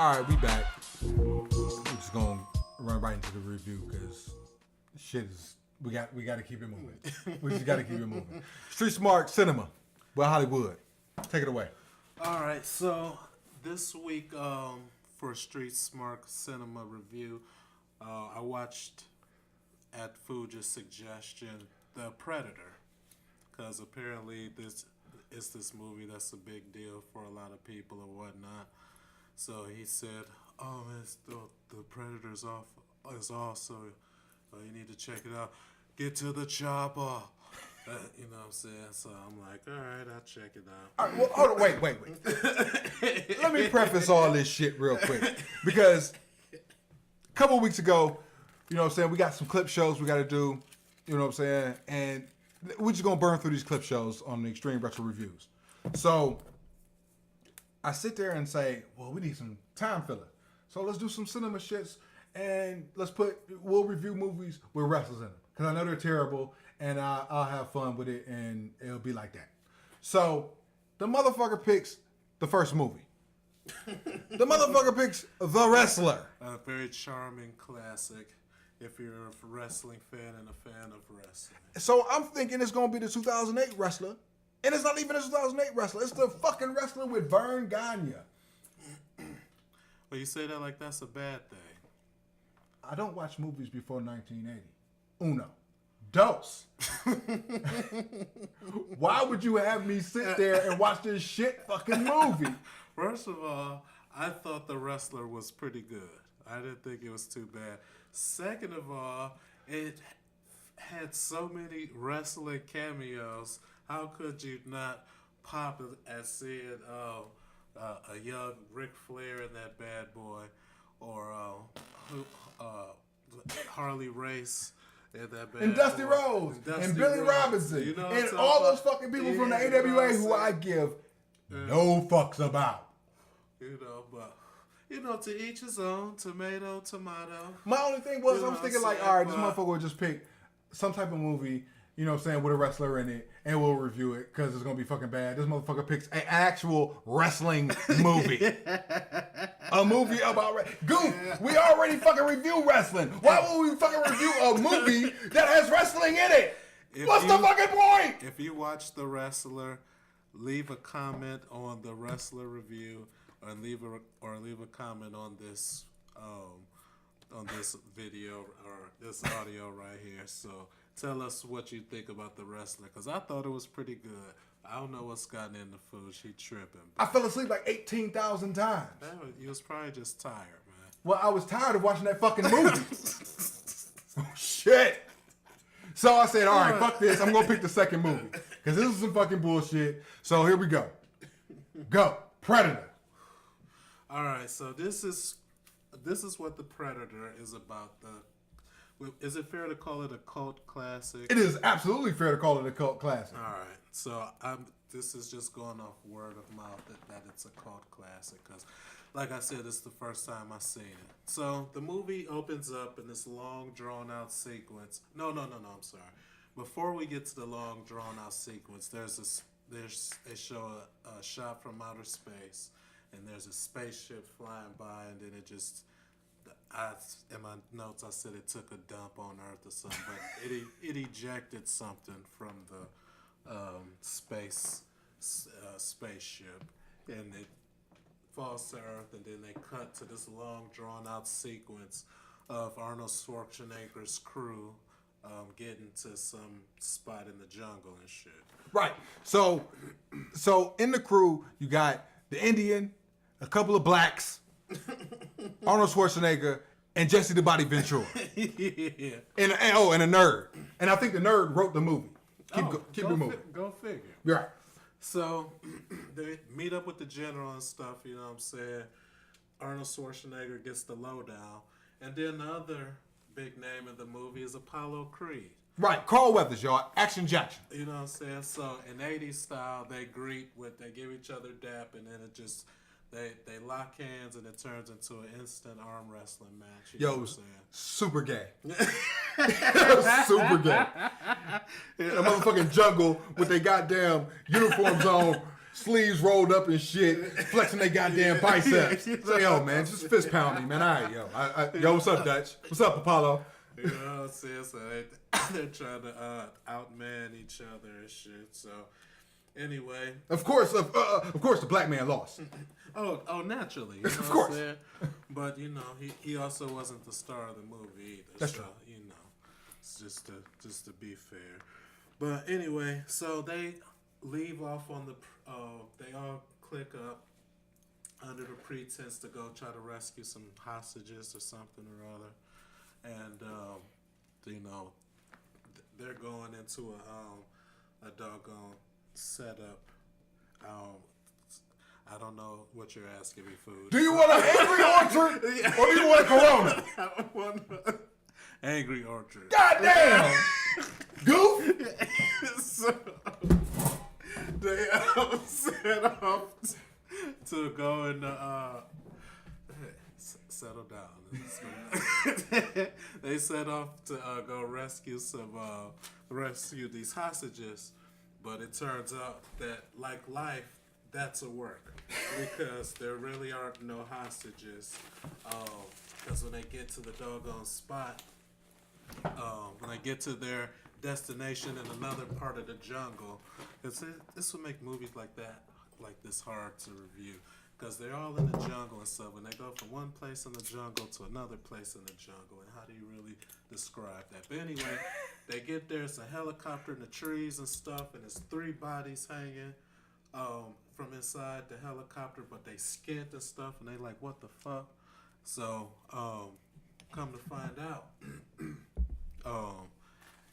All right, we back. We're just gonna run right into the review because shit is we got to keep it moving. We just got to keep it moving. Street Smark Cinema by Hollywood. Take it away. All right, so this week for Street Smark Cinema review, I watched at Fuji's suggestion The Predator, because apparently this is this movie that's a big deal for a lot of people or whatnot. So he said, "Oh, it's the Predator's off is off, so you need to check it out. Get to the chopper." You know what I'm saying? So I'm like, all right, I'll check it out. All right, well, hold on, wait. Let me preface all this shit real quick. Because a couple of weeks ago, you know what I'm saying, we got some clip shows we got to do, you know what I'm saying, and we're just going to burn through these clip shows on the Extreme Retro Reviews. So I sit there and say, well, we need some time filler. So let's do some cinema shits, and we'll review movies with wrestlers in them. Because I know they're terrible, and I'll have fun with it, and it'll be like that. So the motherfucker picks the first movie. The motherfucker picks The Wrestler. A very charming classic if you're a wrestling fan and a fan of wrestling. So I'm thinking it's going to be the 2008 Wrestler. And it's not even a 2008 Wrestler. It's the fucking Wrestler with Vern Gagne. Well, you say that like that's a bad thing. I don't watch movies before 1980. Uno. Dos. Why would you have me sit there and watch this shit fucking movie? First of all, I thought The Wrestler was pretty good. I didn't think it was too bad. Second of all, it had so many wrestling cameos. How could you not pop at seeing a young Ric Flair in that bad boy, or Harley Race in that bad and Dusty boy. Rhodes and Billy Robinson, you know and all those fucking people from the AWA who I give no fucks about. But to each his own. Tomato. My only thing was, I was thinking like, all right, this motherfucker would just pick some type of movie, you know what I'm saying, with a wrestler in it, and we'll review it because it's going to be fucking bad. This motherfucker picks an actual wrestling movie. A movie about Goof, we already fucking review wrestling. Why would we fucking review a movie that has wrestling in it? What's the fucking point? If you watch The Wrestler, leave a comment on the Wrestler review, or leave a comment on this video or this audio right here. So tell us what you think about The Wrestler, because I thought it was pretty good. I don't know what's gotten in the food. She tripping. I fell asleep like 18,000 times. You was probably just tired, man. Well, I was tired of watching that fucking movie. Oh, shit. So I said, all right, fuck this. I'm going to pick the second movie, because this is some fucking bullshit. So here we go. Go. Predator. All right, so this is what The Predator is about. Is it fair to call it a cult classic? It is absolutely fair to call it a cult classic. All right, so this is just going off word of mouth that it's a cult classic, because, like I said, it's the first time I've seen it. So the movie opens up in this long, drawn-out sequence. No, I'm sorry. Before we get to the long, drawn-out sequence, they show a shot from outer space, and there's a spaceship flying by, and then it just... in my notes, I said it took a dump on Earth or something, but it ejected something from the spaceship, and it falls to Earth, and then they cut to this long, drawn-out sequence of Arnold Schwarzenegger's crew getting to some spot in the jungle and shit. Right. So in the crew, you got the Indian, a couple of blacks, Arnold Schwarzenegger, and Jesse the Body Ventura. Yeah. And a nerd. And I think the nerd wrote the movie. Keep it moving. Go figure. Right. So they meet up with the general and stuff, you know what I'm saying? Arnold Schwarzenegger gets the lowdown. And then the other big name in the movie is Apollo Creed. Right. Carl Weathers, y'all. Action Jackson. You know what I'm saying? So in 80s style, they give each other dap, and then it just... They lock hands, and it turns into an instant arm wrestling match. Yo, it was super gay. It was super gay. The motherfucking jungle with their goddamn uniforms on, sleeves rolled up and shit, flexing their goddamn biceps. Say, yo, man, just fist pound me, man. All right, yo. Yo, what's up, Dutch? What's up, Apollo? You know what I'm saying? So they're trying to outman each other and shit. So anyway, of course, the black man lost. Oh, naturally. You know of course. What I'm saying? But you know, he also wasn't the star of the movie either. That's so, true. You know, it's just to be fair. But anyway, so they leave off on the. They all click up under the pretense to go try to rescue some hostages or something or other, and you know, they're going into a doggone setup. I don't know what you're asking me, food. Do you want an Angry Orchard or do you want a Corona? I want an Angry Orchard. Goddamn! Goof! So they set off to go and settle down. They set off to go rescue these hostages, but it turns out that, like life, that's a work because there really aren't no hostages. Because when they get to the doggone spot, when they get to their destination in another part of the jungle, this would make movies like this hard to review. Because they're all in the jungle and stuff. When they go from one place in the jungle to another place in the jungle, and how do you really describe that? But anyway, they get there. It's a helicopter in the trees and stuff, and it's 3 bodies hanging from inside the helicopter, but they skint and stuff, and they like, what the fuck? So, come to find out,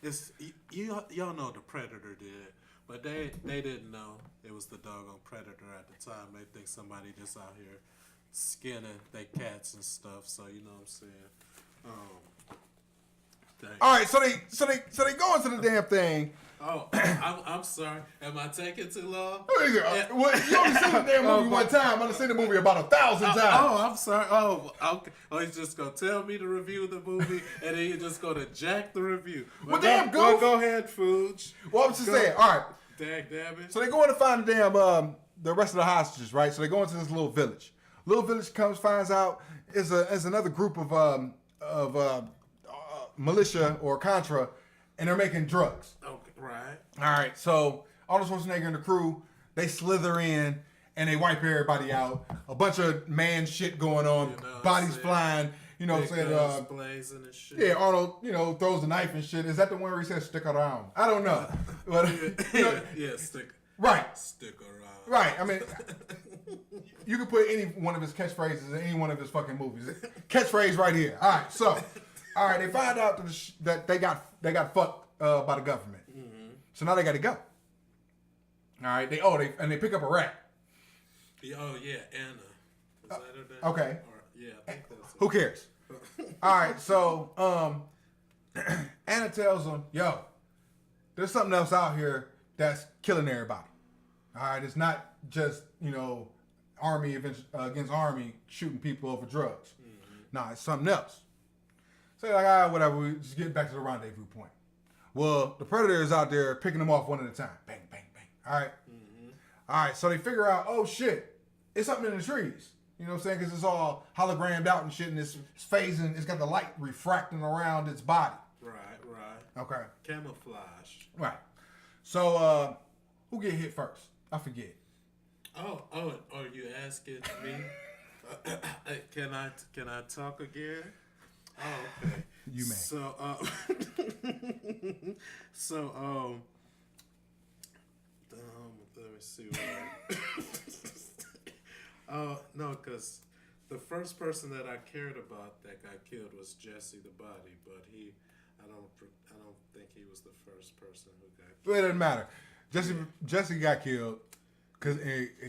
it's y'all know the Predator did. But they didn't know it was the doggone Predator at the time. They think somebody just out here skinning they cats and stuff. So you know what I'm saying. All right, so they go into the damn thing. Oh, I'm sorry. Am I taking too long? Well, you only seen the damn movie one time. I've seen the movie about 1,000 times. Oh, I'm sorry. Oh, okay. Oh, he's just gonna tell me to review the movie, and then you're just gonna jack the review. Well, damn, goof. Go ahead, Fooge. Well, I was just saying. All right. Dag damn it. So they go in to find the damn the rest of the hostages, right? So they go into this little village. Little village finds out is another group of militia or Contra, and they're making drugs. Okay, right. All right. So Arnold Schwarzenegger and the crew, they slither in and they wipe everybody out. A bunch of man shit going on, bodies flying. You know what I'm saying? Blazing and shit. Yeah, Arnold, throws the knife and shit. Is that the one where he says stick around? I don't know. But yeah, stick. Right. Stick around. Right. I mean, you can put any one of his catchphrases in any one of his fucking movies. Catchphrase right here. All right. So, all right, they find out that they got fucked by the government. Mm-hmm. So now they got to go. All right. They pick up a rat. Oh yeah, Anna. Is that her name? Okay. Yeah, I think that's it. Who cares? All right, so Anna tells them, yo, there's something else out here that's killing everybody. All right, it's not just, army against army shooting people over drugs. Mm-hmm. Nah, it's something else. So they're like, all right, whatever, we just get back to the rendezvous point. Well, the Predator is out there picking them off one at a time. Bang, bang, bang. All right? Mm-hmm. All right, so they figure out, oh, shit, it's something in the trees. You know what I'm saying? Because it's all hologrammed out and shit, and it's phasing. It's got the light refracting around its body. Right. Okay. Camouflage. Right. So, who get hit first? I forget. Oh, you asking me? Can I talk again? Oh, okay. You may. Let me see. No, because the first person that I cared about that got killed was Jesse the Body, but I don't think he was the first person who got killed. Well, it doesn't matter. Jesse got killed because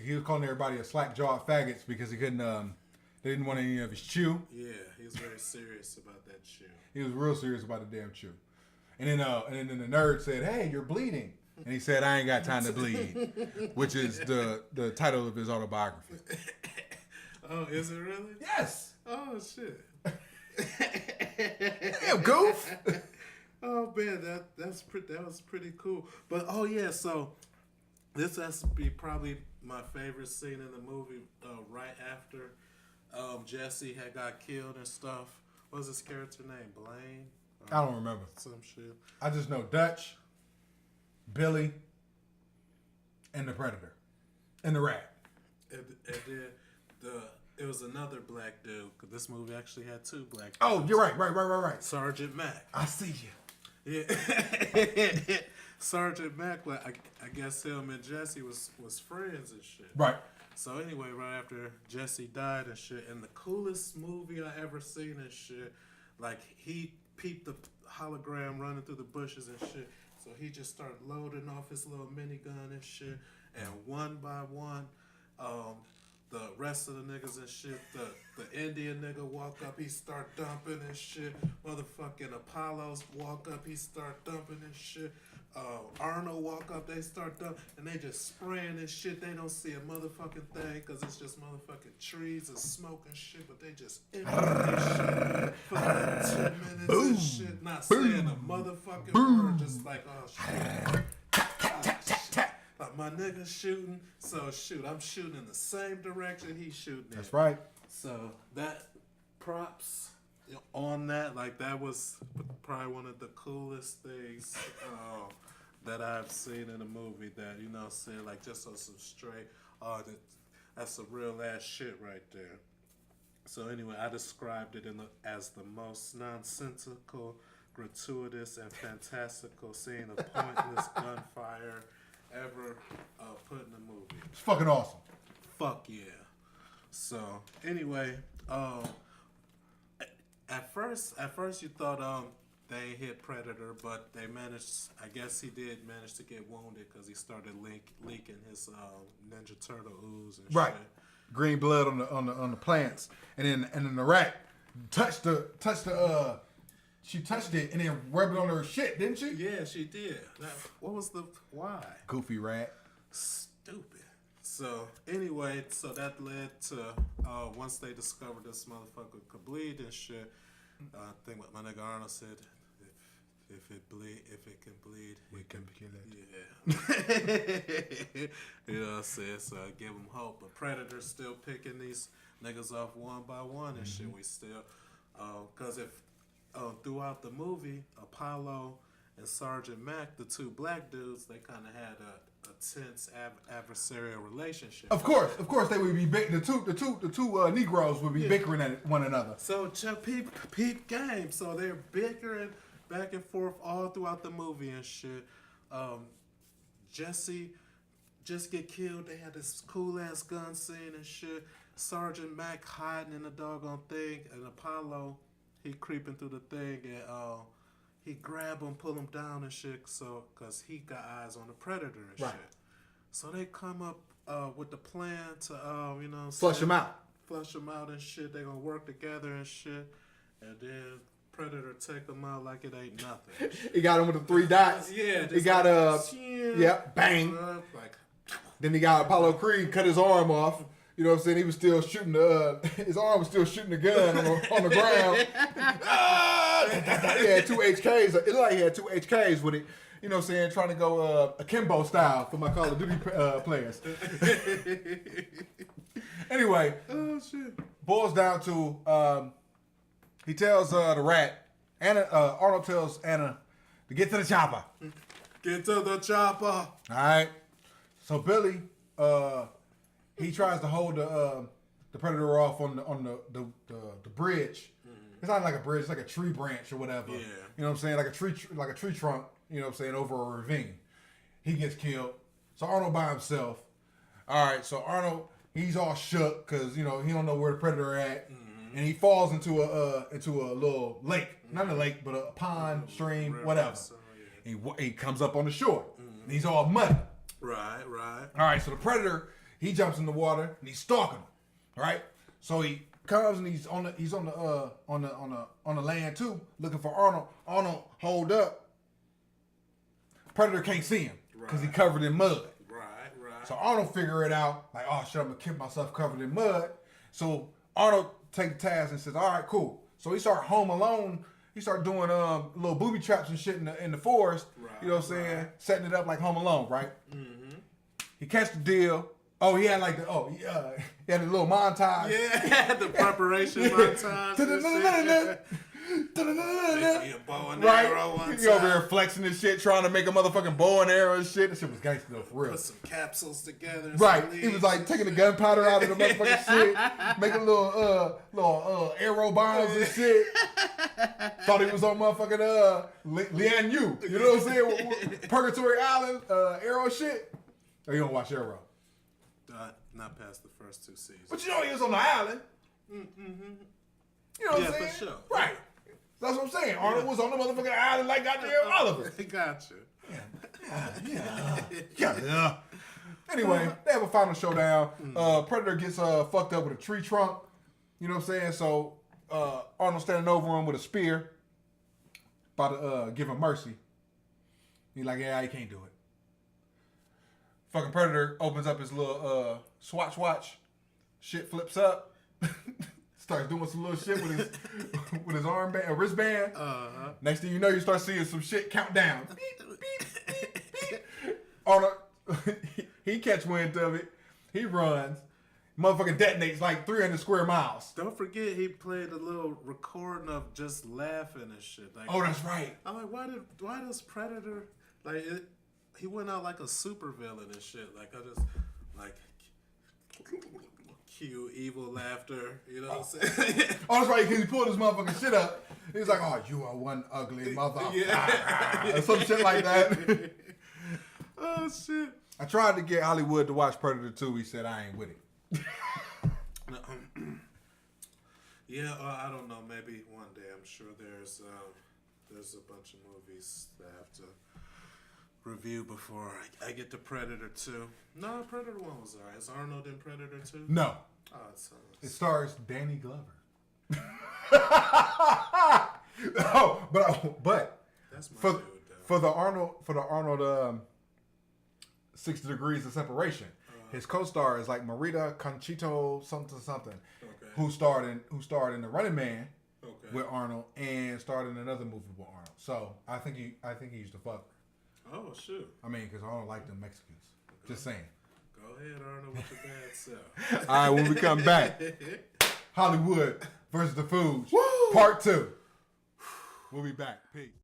he was calling everybody a slack-jawed faggots because he couldn't. They didn't want any of his chew. Yeah, he was very serious about that chew. He was real serious about the damn chew. And then the nerd said, "Hey, you're bleeding." And he said, "I ain't got time to bleed," which is the title of his autobiography. Oh, is it really? Yes. Oh shit. Damn goof. Oh man, that was pretty cool. But oh yeah, so This has to be probably my favorite scene in the movie. Right after Jesse had got killed and stuff. What was his character name? Blaine? I don't remember. Some shit. I just know Dutch, Billy, and the Predator, and the Rat. And then it was another black dude. Cause this movie actually had two black dudes. Oh, you're right. Sergeant Mack. I see you. Yeah. Sergeant Mack, like, I guess him and Jesse was friends and shit. Right. So anyway, right after Jesse died and shit, and the coolest movie I ever seen and shit, like he peeped the hologram running through the bushes and shit. So he just started loading off his little minigun and shit, and one by one, the rest of the niggas and shit, the Indian nigga walk up, he start dumping and shit. Motherfucking Apollos walk up, he start dumping and shit. Arnold walk up, they start dumping, and they just spraying and shit. They don't see a motherfucking thing, cause it's just motherfucking trees and smoke and shit, but they just empty shit for like 2 minutes and shit. Not saying a motherfucking word, just like, oh shit. Like my nigga shooting, so shoot, I'm shooting in the same direction he's shooting in. That's right. So that props on that, like that was probably one of the coolest things that I've seen in a movie. That saying like just on some straight, that's some real ass shit right there. So anyway, I described it as the most nonsensical, gratuitous, and fantastical scene of pointless gunfire ever put in a movie. It's fucking awesome. Fuck yeah. So anyway, at first you thought they hit Predator, but they managed. I guess he did manage to get wounded because he started leaking his Ninja Turtle ooze and right. shit. Green blood on the plants, and then the rat touched she touched it and then rubbed it on her shit, didn't she? Yeah, she did. What was the why? Goofy rat. Stupid. So anyway, so that led to once they discovered this motherfucker could bleed and shit. I think what my nigga Arnold said, if it can bleed, we can kill it. Yeah. You know what I'm saying? So I give them hope. But Predator's still picking these niggas off one by one and shit. We still, because if throughout the movie, Apollo and Sergeant Mack, the two black dudes, they kind of had a tense adversarial relationship. Of course, they would be the two Negroes would be bickering at one another. So peep game. So they're bickering back and forth all throughout the movie and shit. Jesse just get killed. They had this cool ass gun scene and shit. Sergeant Mack hiding in the doggone thing, and Apollo, he creeping through the thing, and he grab him, pull him down and shit. So, cause he got eyes on the Predator and shit. So they come up with the plan to flush him out. Flush him out and shit. They gonna work together and shit, and then Predator take him out like it ain't nothing. He got him with the 3 dots. Yeah, he got bang. Like, then he got Apollo Creed cut his arm off. You know what I'm saying? He was still shooting his arm was still shooting the gun on the ground. He had 2 HKs. It looked like he had 2 HKs with it. You know what I'm saying? Trying to go akimbo style for my Call of Duty players. Anyway, boils down to he tells the rat, Arnold tells Anna to get to the chopper. Get to the chopper. All right. So Billy, he tries to hold the Predator off on the bridge. It's not like a bridge; it's like a tree branch or whatever. Yeah. You know what I'm saying? Like a tree trunk. You know what I'm saying? Over a ravine. He gets killed. So Arnold by himself. All right. So Arnold, he's all shook because he don't know where the Predator at, and he falls into a little lake, not a lake, but a pond, stream, whatever. So, yeah. He comes up on the shore. And he's all muddy. Right. All right. So the Predator, he jumps in the water and he's stalking him. All right. So he comes and he's on the land too, looking for Arnold. Arnold hold up. Predator can't see him because he covered in mud. Right. So Arnold figure it out, like, oh shit, I'm gonna keep myself covered in mud. So Arnold take the task and says, all right, cool. So he start home alone. He start doing little booby traps and shit in the forest. Right, you know what I'm saying? Setting it up like Home Alone, right? He catch the deal. Oh, he had like he had a little montage. Yeah, the preparation montage. Maybe a bow and arrow one He over here flexing and shit, trying to make a motherfucking bow and arrow and shit. That shit was gangster though, for real. Put some capsules together. Right. He was like taking the gunpowder out of the motherfucking shit, making little arrow bombs and shit. Thought he was on motherfucking Lian Yu. You know what I'm saying? Purgatory Island arrow shit. Or you don't watch Arrow? Not past the first 2 seasons. But you know he was on the island. Mm-hmm. You know what I'm saying? For sure. Right. That's what I'm saying. Arnold was on the motherfucking island like goddamn Oliver. Gotcha. Yeah. Anyway, they have a final showdown. Predator gets fucked up with a tree trunk. You know what I'm saying? So Arnold standing over him with a spear, about to give him mercy. He's like, yeah, he can't do it. Fucking Predator opens up his little swatch. Shit flips up. Starts doing some little shit with his armband, a wristband. Next thing you know, you start seeing some shit count down. Beep, beep, beep, beep. Arnold, he catch wind of it. He runs. Motherfucking detonates like 300 square miles. Don't forget he played a little recording of just laughing and shit. Like, oh, that's right. I'm like, why does Predator like it? He went out like a super villain and shit. Like I just like cue evil laughter. You know what I'm saying? Oh, that's right. Because he pulled his motherfucking shit up. He was like, "Oh, you are one ugly motherfucker," or some shit like that. Oh shit! I tried to get Hollywood to watch Predator 2. He said I ain't with it. Yeah, I don't know. Maybe one day. I'm sure there's a bunch of movies that I have to review before I get to Predator 2. No, Predator 1 was alright. Is Arnold in Predator 2? No. Oh, it stars Danny Glover. Oh, but that's my for dude, for the Arnold 60 Degrees of Separation. His co-star is like Marita Conchito something, okay. who starred in The Running Man with Arnold and starred in another movie with Arnold. So I think he used to fuck her. Oh shoot! I mean, because Arnold liked them Mexicans. Just saying. Go ahead, Arnold, with your bad self. All right, when we come back, Hollywood versus the Foods, Part 2. We'll be back. Peace.